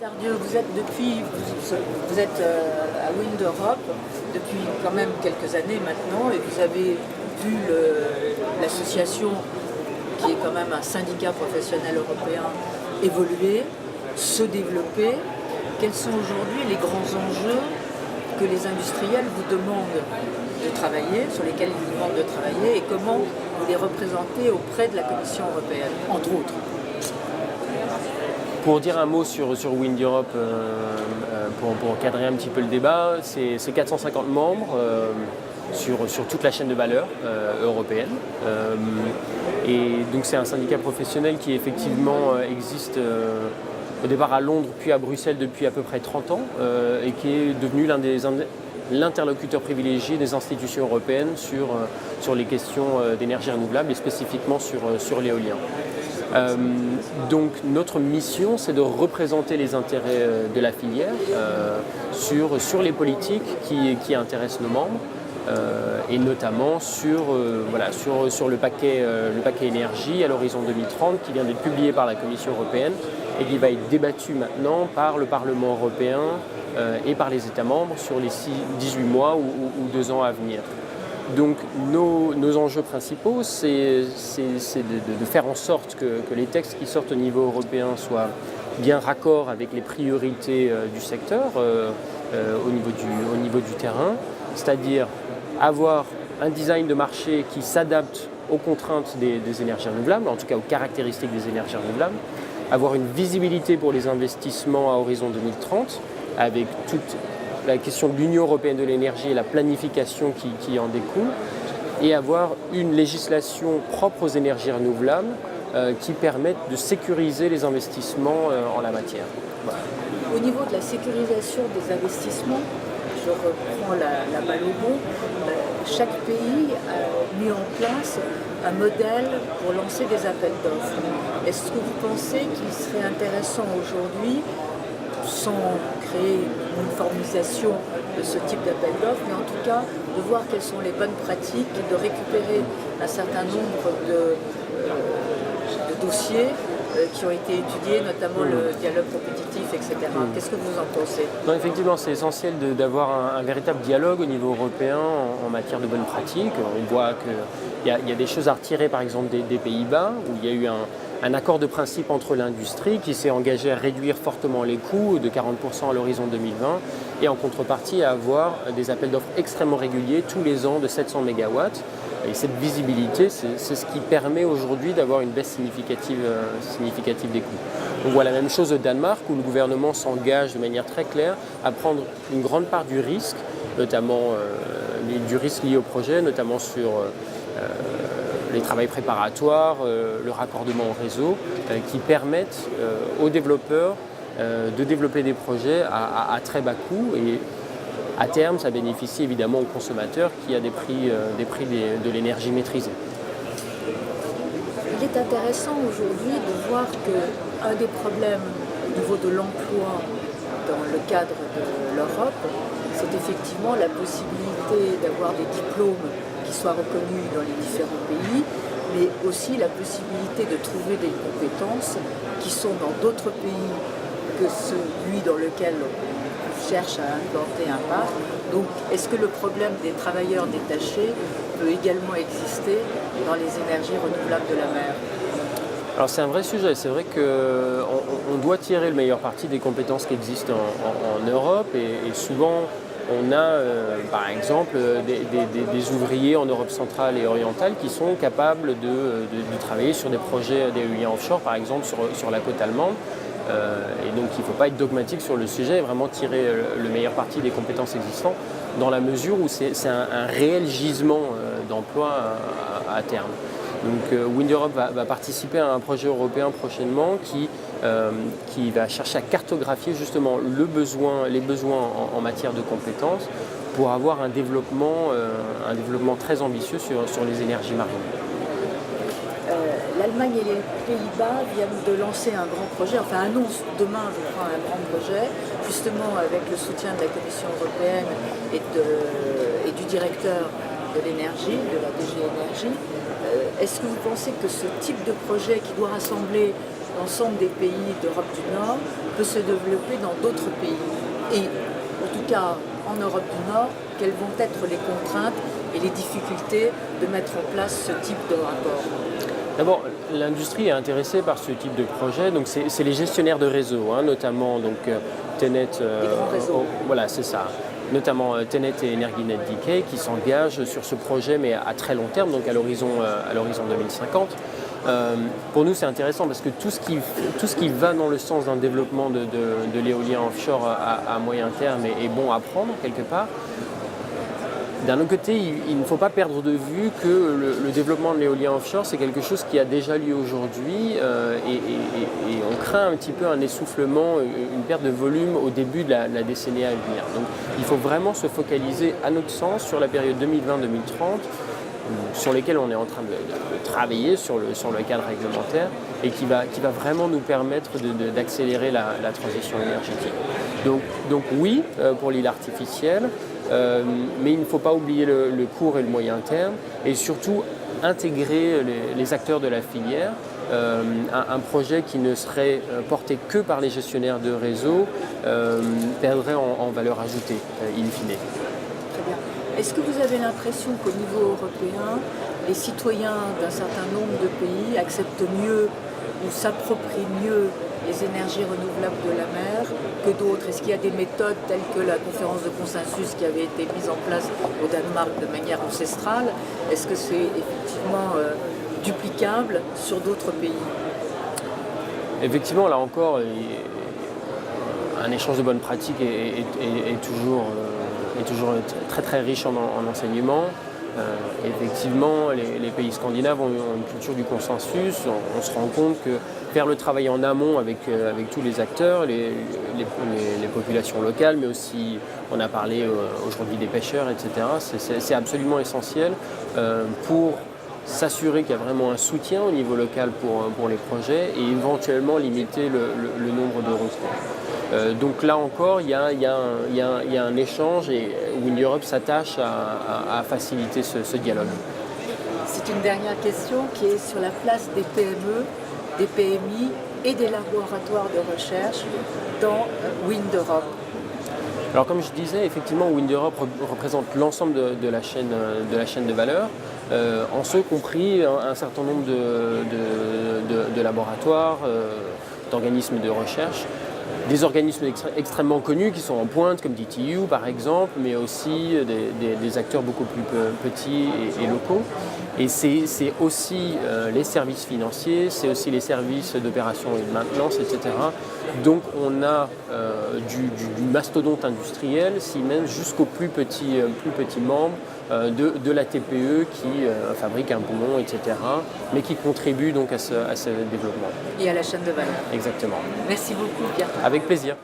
Tardieu, vous êtes à Wind Europe depuis quand même quelques années maintenant et vous avez vu l'association, qui est quand même un syndicat professionnel européen, évoluer, se développer. Quels sont aujourd'hui les grands enjeux que les industriels vous demandent de travailler, sur lesquels ils vous demandent de travailler, et comment vous les représentez auprès de la Commission européenne, entre autres? Pour dire un mot sur Wind Europe, pour cadrer un petit peu le débat, c'est 450 membres sur toute la chaîne de valeur européenne. Et donc c'est un syndicat professionnel qui effectivement existe au départ à Londres puis à Bruxelles depuis à peu près 30 ans et qui est devenu l'interlocuteur privilégié des institutions européennes sur les questions d'énergie renouvelable et spécifiquement sur l'éolien. Donc notre mission, c'est de représenter les intérêts de la filière sur les politiques qui intéressent nos membres et notamment sur le paquet énergie à l'horizon 2030 qui vient d'être publié par la Commission européenne et qui va être débattu maintenant par le Parlement européen et par les États membres sur les 18 mois ou 2 ans à venir. Donc nos enjeux principaux, c'est de faire en sorte que les textes qui sortent au niveau européen soient bien raccord avec les priorités du secteur au niveau du terrain, c'est-à-dire avoir un design de marché qui s'adapte aux contraintes des énergies renouvelables, en tout cas aux caractéristiques des énergies renouvelables, avoir une visibilité pour les investissements à horizon 2030, avec toute la question de l'Union européenne de l'énergie et la planification qui en découle, et avoir une législation propre aux énergies renouvelables qui permette de sécuriser les investissements en la matière. Voilà. Au niveau de la sécurisation des investissements, je reprends la balle au bond, chaque pays a mis en place un modèle pour lancer des appels d'offres. Est-ce que vous pensez qu'il serait intéressant aujourd'hui, sans créer une uniformisation de ce type d'appel d'offres, mais en tout cas de voir quelles sont les bonnes pratiques, de récupérer un certain nombre de dossiers qui ont été étudiés, notamment le dialogue compétitif, etc. Qu'est-ce que vous en pensez? Non, effectivement, c'est essentiel d'avoir un véritable dialogue au niveau européen en matière de bonnes pratiques. On voit qu'il y a des choses à retirer, par exemple, des Pays-Bas, où il y a eu un accord de principe entre l'industrie qui s'est engagé à réduire fortement les coûts de 40% à l'horizon 2020 et en contrepartie à avoir des appels d'offres extrêmement réguliers tous les ans de 700 MW. Et cette visibilité, c'est ce qui permet aujourd'hui d'avoir une baisse significative des coûts. On voit la même chose au Danemark où le gouvernement s'engage de manière très claire à prendre une grande part du risque, notamment du risque lié au projet, notamment sur les travaux préparatoires, le raccordement au réseau, qui permettent aux développeurs de développer des projets à très bas coût. Et à terme, ça bénéficie évidemment aux consommateurs qui a des prix de l'énergie maîtrisés. Il est intéressant aujourd'hui de voir qu'un des problèmes au niveau de l'emploi dans le cadre de l'Europe, c'est effectivement la possibilité d'avoir des diplômes qui soient reconnus dans les différents pays, mais aussi la possibilité de trouver des compétences qui sont dans d'autres pays que celui dans lequel on cherche à implanter un parc. Donc, est-ce que le problème des travailleurs détachés peut également exister dans les énergies renouvelables de la mer? Alors c'est un vrai sujet, c'est vrai qu'on doit tirer le meilleur parti des compétences qui existent en Europe et souvent on a par exemple des ouvriers en Europe centrale et orientale qui sont capables de travailler sur des projets d'éolien offshore par exemple sur la côte allemande. Et donc il ne faut pas être dogmatique sur le sujet et vraiment tirer le meilleur parti des compétences existantes dans la mesure où c'est un réel gisement d'emploi à terme. Donc Wind Europe va participer à un projet européen prochainement qui va chercher à cartographier justement les besoins en matière de compétences pour avoir un développement très ambitieux sur les énergies marines. L'Allemagne et les Pays-Bas viennent de lancer un grand projet, enfin annoncent demain, je crois, un grand projet, justement avec le soutien de la Commission européenne et du directeur de l'énergie, de la DG Énergie. Est-ce que vous pensez que ce type de projet qui doit rassembler l'ensemble des pays d'Europe du Nord peut se développer dans d'autres pays. Et en tout cas, en Europe du Nord, quelles vont être les contraintes et les difficultés de mettre en place ce type de rapport? D'abord, l'industrie est intéressée par ce type de projet, donc c'est les gestionnaires de réseau, hein, notamment donc, Tenet, voilà, c'est ça. Notamment Tenet et Energinet DK qui s'engagent sur ce projet, mais à très long terme, donc à l'horizon 2050. Pour nous, c'est intéressant parce que tout ce qui va dans le sens d'un développement de l'éolien offshore à moyen terme est bon à prendre quelque part. D'un autre côté, il ne faut pas perdre de vue que le développement de l'éolien offshore, c'est quelque chose qui a déjà lieu aujourd'hui et on craint un petit peu un essoufflement, une perte de volume au début de la décennie à venir. Donc il faut vraiment se focaliser, à notre sens, sur la période 2020-2030, sur lesquels on est en train de travailler sur le cadre réglementaire et qui va vraiment nous permettre d'accélérer la transition énergétique. Donc oui, pour l'île artificielle, mais il ne faut pas oublier le court et le moyen terme et surtout intégrer les acteurs de la filière. Un projet qui ne serait porté que par les gestionnaires de réseau perdrait en valeur ajoutée, in fine. Très bien. Est-ce que vous avez l'impression qu'au niveau européen, les citoyens d'un certain nombre de pays acceptent mieux ou s'approprient mieux les énergies renouvelables de la mer que d'autres? Est-ce qu'il y a des méthodes telles que la conférence de consensus qui avait été mise en place au Danemark de manière ancestrale? Est-ce que c'est effectivement duplicable sur d'autres pays? Effectivement, là encore, un échange de bonnes pratiques est toujours très très riche en enseignement. Effectivement, les pays scandinaves ont une culture du consensus. On se rend compte que faire le travail en amont avec tous les acteurs, les populations locales, mais aussi, on a parlé aujourd'hui des pêcheurs, etc., c'est absolument essentiel pour s'assurer qu'il y a vraiment un soutien au niveau local pour les projets et éventuellement limiter le nombre de recours. Donc là encore, il y a un échange et Wind Europe s'attache à faciliter ce dialogue. C'est une dernière question qui est sur la place des PME, des PMI et des laboratoires de recherche dans Wind Europe. Alors comme je disais, effectivement, Wind Europe représente l'ensemble de la chaîne de valeur, en ce compris un certain nombre de laboratoires, d'organismes de recherche, des organismes extrêmement connus qui sont en pointe, comme DTU par exemple, mais aussi des acteurs beaucoup plus petits et locaux. Et c'est aussi les services financiers, c'est aussi les services d'opération et de maintenance, etc. Donc on a du mastodonte industriel, Siemens, jusqu'aux plus petits membres de la TPE qui fabrique un poumon, etc. Mais qui contribue donc à ce développement. Et à la chaîne de valeur. Exactement. Merci beaucoup, Pierre. Avec plaisir.